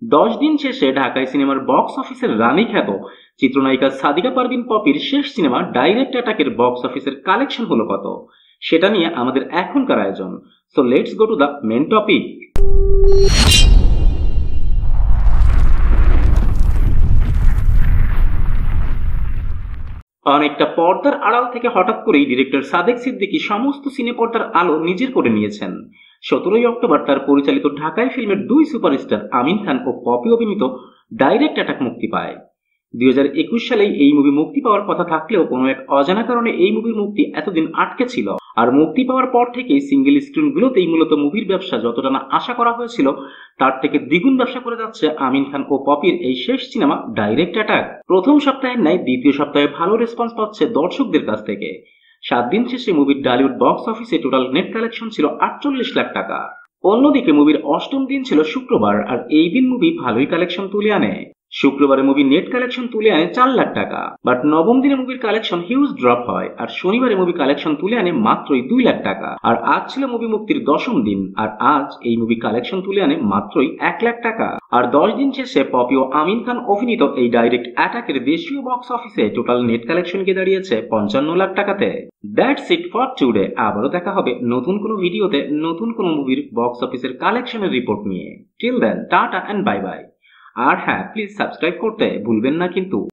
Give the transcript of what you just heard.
10 দিন শেষে ঢাকাই সিনেমার বক্স অফিসের রানী খ্যাত চিত্রনায়িকা সাদিকা পারভিন পপির শেষ সিনেমা ডাইরেক্ট অ্যাটাকের বক্স অফিসের কালেকশন হলো কত, সেটা নিয়ে আমাদের এখনকার আয়োজন। So let's go to the main topic. অনেকটা পর্দার আড়াল থেকে হঠাৎ করেই ডিরেক্টর সাদেক সিদ্দিকী সমস্ত সিনে পর্দার আলো নিজের করে নিয়েছেন। 17ই অক্টোবর তার পরিচালিত ঢাকাই ফিল্মের দুই সুপারস্টার আমিন খান ও পপি অভিনীত ডাইরেক্ট অ্যাটাক মুক্তি পায়। 2021 সালেই এই মুভি মুক্তি পাওয়ার কথা থাকলেও কোনো এক অজানা কারণে এই মুভির মুক্তি এতদিন আটকে ছিল। আর মুক্তি পাওয়ার পর থেকেই সিঙ্গেল স্ক্রিনগুলোতেই মূলত মুভির ব্যবসা যতটা না আশা করা হয়েছিল তার থেকে দ্বিগুণ ব্যবসা করে যাচ্ছে আমিন খান ও পপির এই শেষ সিনেমা ডাইরেক্ট অ্যাটাক। প্রথম সপ্তাহের ন্যায় দ্বিতীয় সপ্তাহে ভালো রেসপন্স পাচ্ছে দর্শকদের কাছ থেকে। 7 দিন শেষে মুভির ঢালিউড বক্স অফিসে টোটাল নেট কালেকশন ছিল 48 লাখ টাকা। অন্যদিকে মুভির অষ্টম দিন ছিল শুক্রবার, আর এই দিন মুভি ভালোই কালেকশন তুলে আনে। শুক্রবারে মুভি নেট কালেকশন তুলে আনে 4 লাখ টাকা, বাট নবম দিনে মুভির কালেকশন হিউজ ড্রপ হয়, আর শনিবারে মুভি কালেকশন তুলে আনে মাত্রই 2 লাখ টাকা। আর আজ ছিল মুভি মুক্তির 10ম দিন, আর আজ এই মুভি কালেকশন তুলে আনে মাত্রই 1 লাখ টাকা। আর 10 দিন শেষে পপি ও আমিন খান অভিনীত এই ডাইরেক্ট অ্যাটাকের দেশীয় বক্স অফিসে টোটাল নেট কালেকশন গিয়ে দাঁড়িয়েছে 55 লাখ টাকাতে। That's it for today. আবারও দেখা হবে নতুন কোনো ভিডিওতে নতুন কোনো মুভির বক্স অফিসের কালেকশনের রিপোর্ট নিয়ে। Till then tata and bye bye. আর হ্যাঁ, প্লিজ সাবস্ক্রাইব করতে ভুলবেন না কিন্তু।